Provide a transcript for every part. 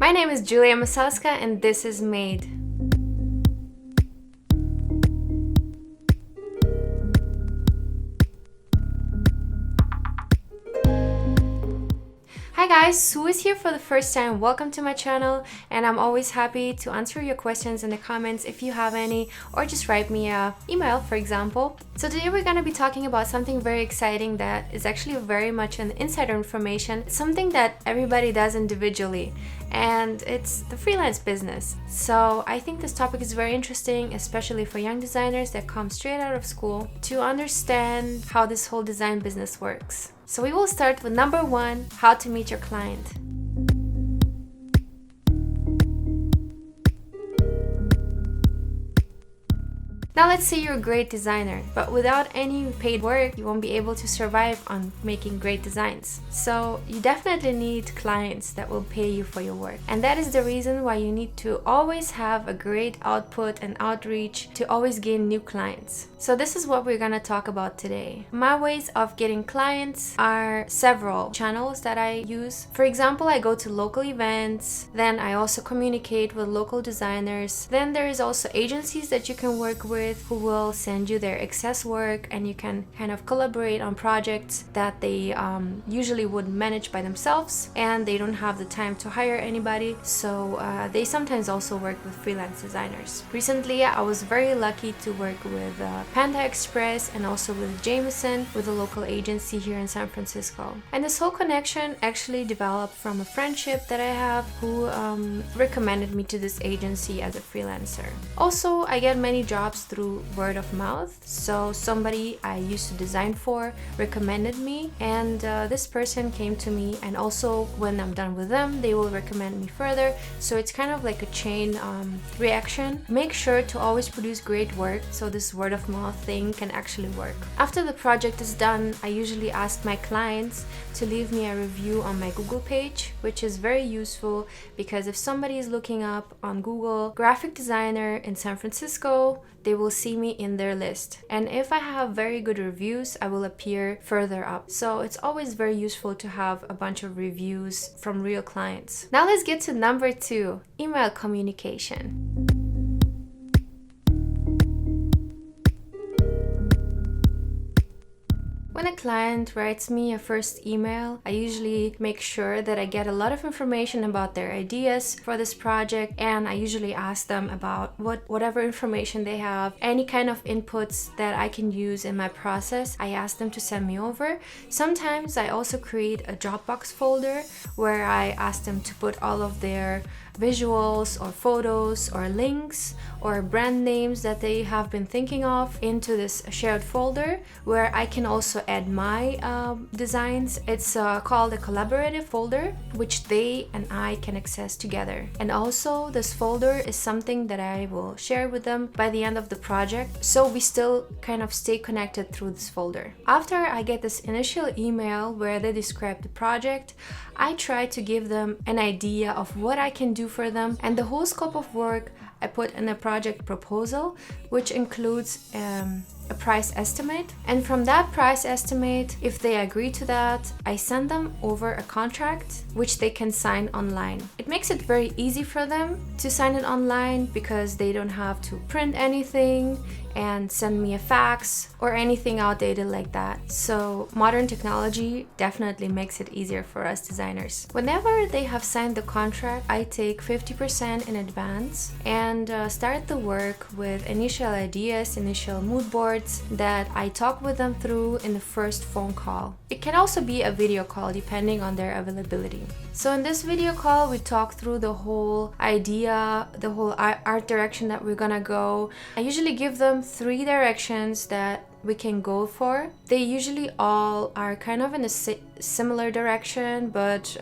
My name is Julia Masalska and this is Made. Hi guys, who is here for the first time? Welcome to my channel, and I'm always happy to answer your questions in the comments if you have any, or just write me an email, for example. So today we're going to be talking about something very exciting that is actually very much an insider information, something that everybody does individually, and it's the freelance business. So I think this topic is very interesting, especially for young designers that come straight out of school to understand how this whole design business works. So we will start with number 1, how to meet your client. Now let's say you're a great designer, but without any paid work, you won't be able to survive on making great designs. So you definitely need clients that will pay you for your work. And that is the reason why you need to always have a great output and outreach to always gain new clients. So this is what we're gonna talk about today. My ways of getting clients are several channels that I use. For example, I go to local events, then I also communicate with local designers. Then there is also agencies that you can work with who will send you their excess work, and you can kind of collaborate on projects that they usually would manage by themselves, and they don't have the time to hire anybody, so they sometimes also work with freelance designers. Recently I was very lucky to work with Panda Express and also with Jameson, with a local agency here in San Francisco. And this whole connection actually developed from a friendship that I have, who recommended me to this agency as a freelancer. Also, I get many jobs through word of mouth. So somebody I used to design for recommended me, and this person came to me, and also when I'm done with them, they will recommend me further. So it's kind of like a chain reaction. Make sure to always produce great work so this word of mouth thing can actually work. After the project is done, I usually ask my clients to leave me a review on my Google page, which is very useful because if somebody is looking up on Google graphic designer in San Francisco, they will see me in their list. And if I have very good reviews, I will appear further up. So it's always very useful to have a bunch of reviews from real clients. Now let's get to number 2, email communication. When a client writes me a first email, I usually make sure that I get a lot of information about their ideas for this project, and I usually ask them about whatever information they have, any kind of inputs that I can use in my process. I ask them to send me over. Sometimes I also create a Dropbox folder where I ask them to put all of their visuals or photos or links or brand names that they have been thinking of into this shared folder, where I can also add my designs. It's called a collaborative folder, which they and I can access together. And also this folder is something that I will share with them by the end of the project, so we still kind of stay connected through this folder. After I get this initial email where they describe the project, I try to give them an idea of what I can do for them, and the whole scope of work I put in a project proposal, which includes a price estimate. And from that price estimate, if they agree to that, I send them over a contract which they can sign online. It makes it very easy for them to sign it online because they don't have to print anything and send me a fax or anything outdated like that. So modern technology definitely makes it easier for us designers. Whenever they have signed the contract, I take 50% in advance and start the work with initial ideas, initial mood boards that I talk with them through in the first phone call. It can also be a video call depending on their availability. So in this video call, we talk through the whole idea, the whole art direction that we're gonna go. I usually give them 3 directions that we can go for. They usually all are kind of in a similar direction, but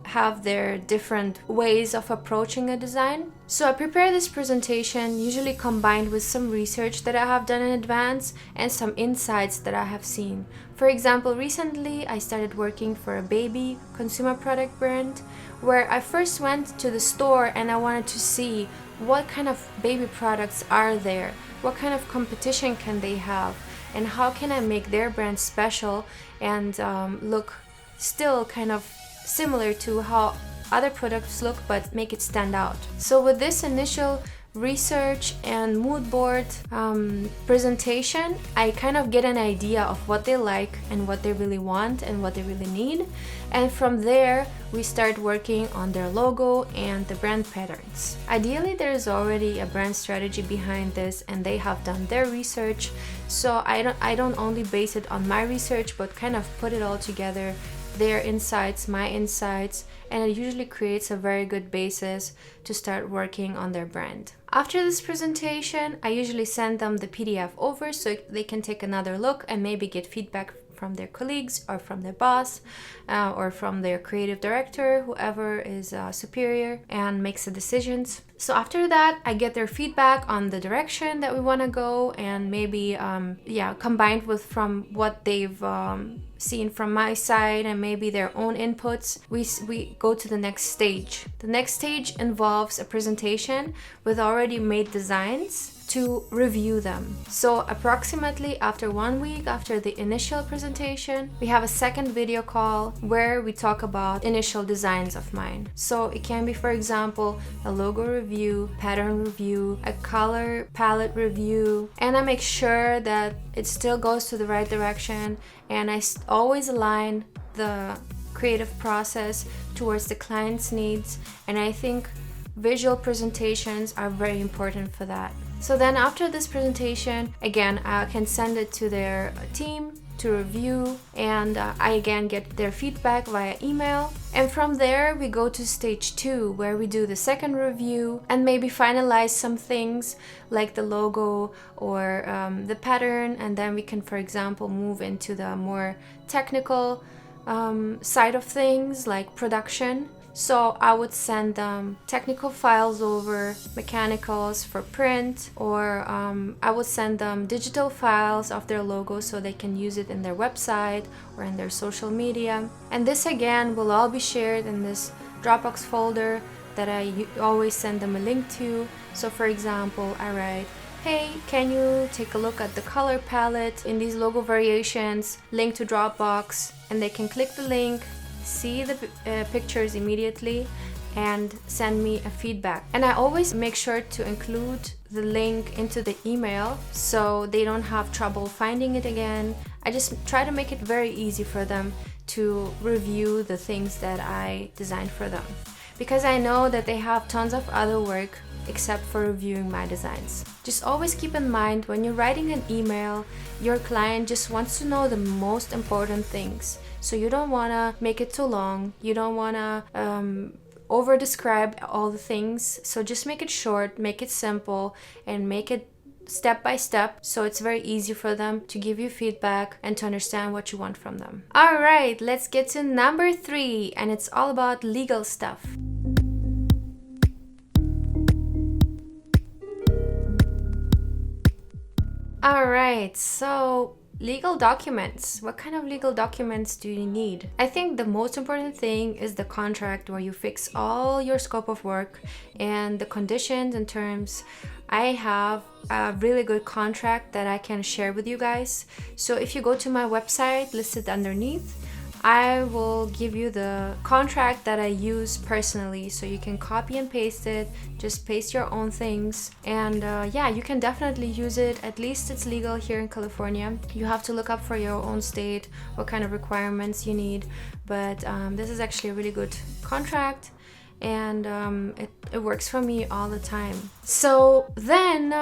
have their different ways of approaching a design. So I prepare this presentation usually combined with some research that I have done in advance and some insights that I have seen. For example, recently I started working for a baby consumer product brand where I first went to the store and I wanted to see what kind of baby products are there, what kind of competition can they have, and how can I make their brand special and look still kind of similar to how other products look, but make it stand out. So with this initial research and mood board presentation, I kind of get an idea of what they like and what they really want and what they really need. And from there, we start working on their logo and the brand patterns. Ideally, there is already a brand strategy behind this and they have done their research. So I don't only base it on my research, but kind of put it all together, their insights, my insights, and it usually creates a very good basis to start working on their brand. After this presentation, I usually send them the PDF over so they can take another look and maybe get feedback from their colleagues or from their boss or from their creative director, whoever is superior and makes the decisions. So after that, I get their feedback on the direction that we want to go, and maybe combined with from what they've seen from my side and maybe their own inputs, we go to the next stage. The next stage involves a presentation with already made designs to review them. So approximately after 1 week after the initial presentation, we have a second video call where we talk about initial designs of mine. So it can be, for example, a logo review, pattern review, a color palette review, and I make sure that it still goes to the right direction, and I always align the creative process towards the client's needs, and I think visual presentations are very important for that. So then after this presentation, again, I can send it to their team to review, and I again get their feedback via email. And from there, we go to stage 2, where we do the second review and maybe finalize some things like the logo or the pattern. And then we can, for example, move into the more technical side of things like production. So I would send them technical files over, mechanicals for print, or I would send them digital files of their logo so they can use it in their website or in their social media. And this again will all be shared in this Dropbox folder that I always send them a link to. So for example, I write, hey, can you take a look at the color palette in these logo variations, link to Dropbox, and they can click the link, see the pictures immediately and send me a feedback. And I always make sure to include the link into the email so they don't have trouble finding it again. I just try to make it very easy for them to review the things that I designed for them, because I know that they have tons of other work except for reviewing my designs. Just always keep in mind, when you're writing an email, your client just wants to know the most important things. So you don't want to make it too long. You don't want to over describe all the things. So just make it short, make it simple, and make it step by step, so it's very easy for them to give you feedback and to understand what you want from them. All right, let's get to number 3, and it's all about legal stuff. All right, so legal documents. What kind of legal documents do you need? I think the most important thing is the contract, where you fix all your scope of work and the conditions and terms. I have a really good contract that I can share with you guys. So if you go to my website listed underneath, I will give you the contract that I use personally, so you can copy and paste it, just paste your own things, and yeah, you can definitely use it. At least it's legal here in California. You have to look up for your own state what kind of requirements you need, but this is actually a really good contract, and it works for me all the time. So then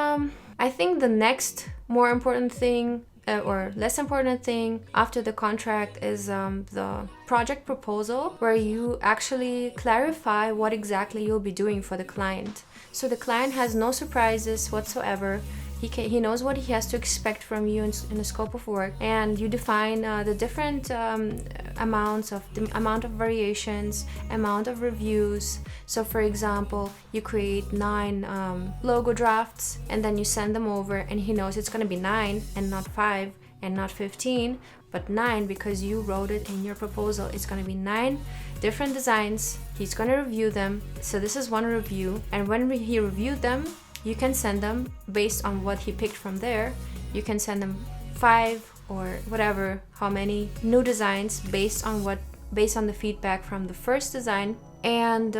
I think the next more important thing or less important thing after the contract is the project proposal, where you actually clarify what exactly you'll be doing for the client. So the client has no surprises whatsoever. He knows what he has to expect from you in the scope of work, and you define the different amount of variations, amount of reviews. So for example, you create 9 logo drafts, and then you send them over, and he knows it's going to be 9 and not 5 and not 15, but 9, because you wrote it in your proposal. It's going to be 9 different designs. He's going to review them. So this is one review, and when he reviewed them, you can send them based on what he picked from there. You can send them 5 or whatever, how many new designs based on the feedback from the first design. And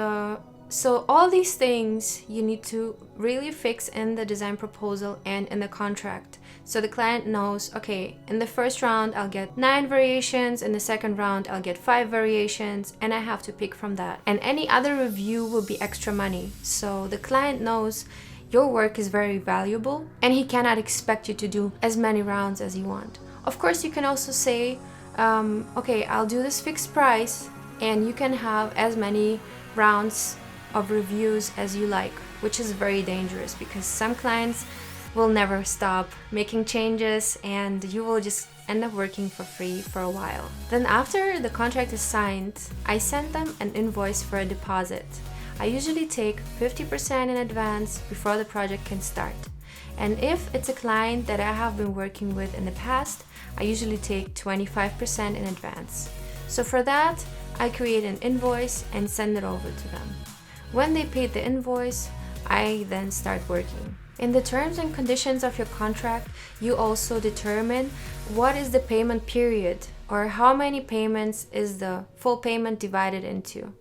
so all these things you need to really fix in the design proposal and in the contract. So the client knows, okay, in the first round I'll get 9 variations, in the second round I'll get 5 variations, and I have to pick from that. And any other review will be extra money. So the client knows your work is very valuable and he cannot expect you to do as many rounds as you want. Of course, you can also say, okay, I'll do this fixed price and you can have as many rounds of reviews as you like, which is very dangerous because some clients will never stop making changes and you will just end up working for free for a while. Then after the contract is signed, I send them an invoice for a deposit. I usually take 50% in advance before the project can start. And if it's a client that I have been working with in the past, I usually take 25% in advance. So for that, I create an invoice and send it over to them. When they paid the invoice, I then start working. In the terms and conditions of your contract, you also determine what is the payment period or how many payments is the full payment divided into.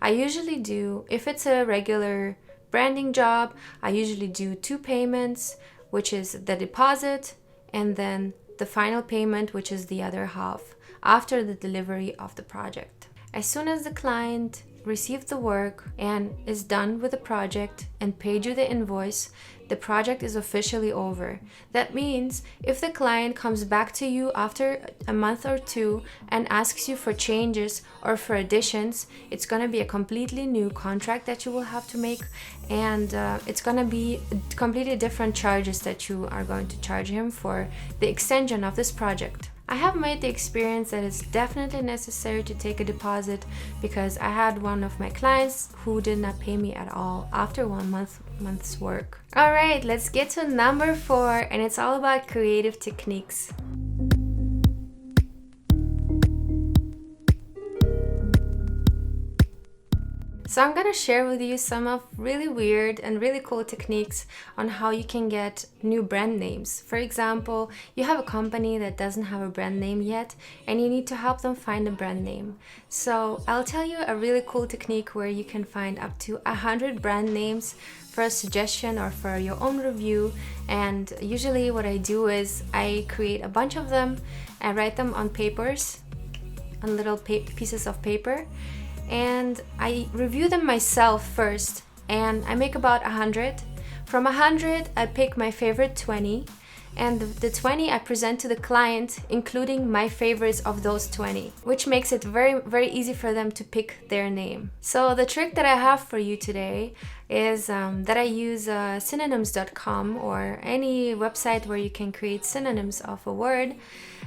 I usually do, if it's a regular branding job, I usually do 2 payments, which is the deposit and then the final payment, which is the other half, after the delivery of the project. As soon as the client received the work and is done with the project and paid you the invoice, the project is officially over. That means if the client comes back to you after a month or 2 and asks you for changes or for additions, it's going to be a completely new contract that you will have to make, and it's going to be completely different charges that you are going to charge him for the extension of this project. I have made the experience that it's definitely necessary to take a deposit because I had one of my clients who did not pay me at all after 1 month's work. Alright, let's get to number 4, and it's all about creative techniques. So I'm gonna share with you some of really weird and really cool techniques on how you can get new brand names. For example, you have a company that doesn't have a brand name yet and you need to help them find a brand name. So I'll tell you a really cool technique where you can find up to 100 brand names for a suggestion or for your own review. And usually what I do is I create a bunch of them, I write them on papers, on little pieces of paper, and I review them myself first, and I make about 100. From 100, I pick my favorite 20, and the 20 I present to the client, including my favorites of those 20, which makes it very, very easy for them to pick their name. So the trick that I have for you today is that I use synonyms.com or any website where you can create synonyms of a word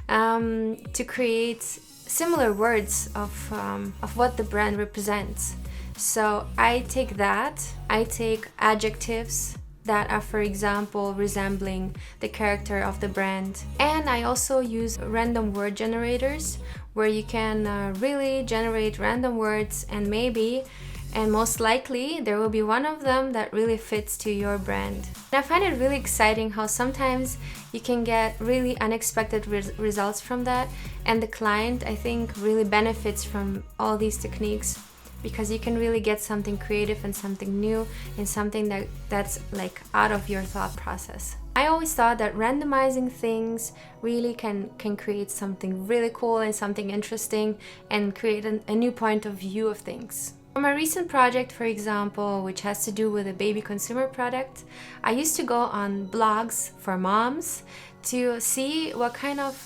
to create similar words of what the brand represents. So I take adjectives that are, for example, resembling the character of the brand, and I also use random word generators where you can really generate random words, and maybe and most likely there will be one of them that really fits to your brand. And I find it really exciting how sometimes you can get really unexpected results from that, and the client, I think, really benefits from all these techniques because you can really get something creative and something new and something that's like out of your thought process. I always thought that randomizing things really can create something really cool and something interesting and create a new point of view of things. For my recent project, for example, which has to do with a baby consumer product, I used to go on blogs for moms to see what kind of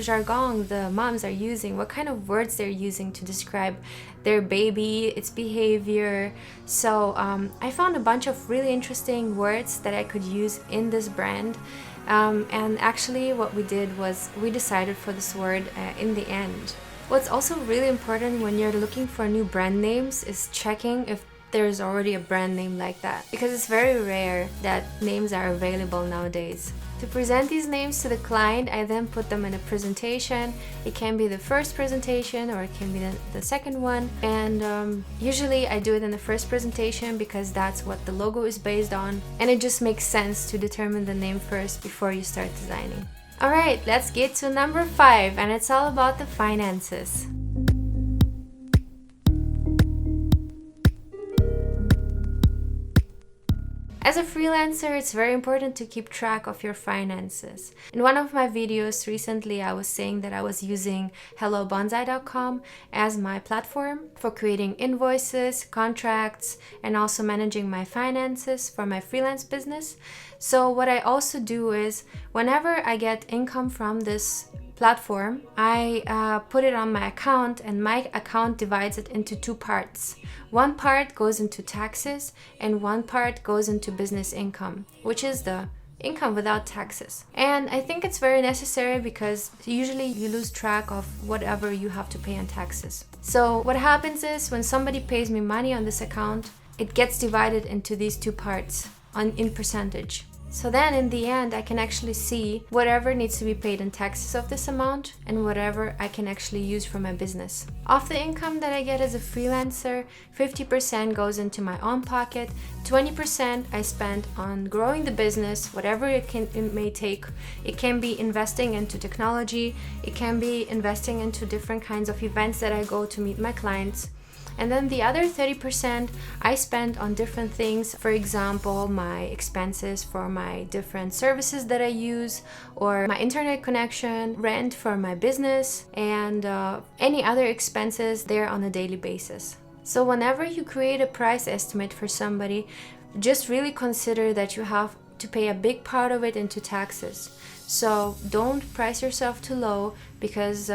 jargon the moms are using, what kind of words they're using to describe their baby, its behavior. So I found a bunch of really interesting words that I could use in this brand. And actually what we did was we decided for this word in the end. What's also really important when you're looking for new brand names is checking if there's already a brand name like that, because it's very rare that names are available nowadays. To present these names to the client, I then put them in a presentation. It can be the first presentation or it can be the second one, and usually I do it in the first presentation because that's what the logo is based on, and it just makes sense to determine the name first before you start designing. Alright, let's get to number 5, and it's all about the finances. As a freelancer, it's very important to keep track of your finances. In one of my videos recently, I was saying that I was using hellobonsai.com as my platform for creating invoices, contracts, and also managing my finances for my freelance business. So what I also do is whenever I get income from this platform, I put it on my account, and my account divides it into two parts. One part goes into taxes and one part goes into business income, which is the income without taxes. And I think it's very necessary because usually you lose track of whatever you have to pay in taxes. So what happens is when somebody pays me money on this account, it gets divided into these two parts in percentage. So then in the end, I can actually see whatever needs to be paid in taxes of this amount and whatever I can actually use for my business. Of the income that I get as a freelancer, 50% goes into my own pocket, 20% I spend on growing the business, whatever it may take. It can be investing into technology, it can be investing into different kinds of events that I go to meet my clients. And then the other 30% I spend on different things. For example, my expenses for my different services that I use, or my internet connection, rent for my business, and any other expenses there on a daily basis. So whenever you create a price estimate for somebody, just really consider that you have to pay a big part of it into taxes. So don't price yourself too low, because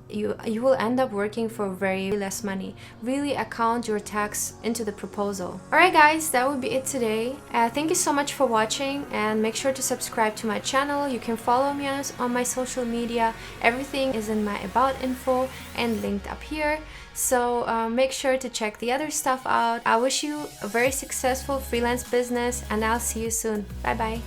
you will end up working for very less money. Really account your tax into the proposal. Alright guys, that would be it today. Thank you so much for watching, and make sure to subscribe to my channel. You can follow me on my social media. Everything is in my about info and linked up here. So make sure to check the other stuff out. I wish you a very successful freelance business, and I'll see you soon. Bye bye.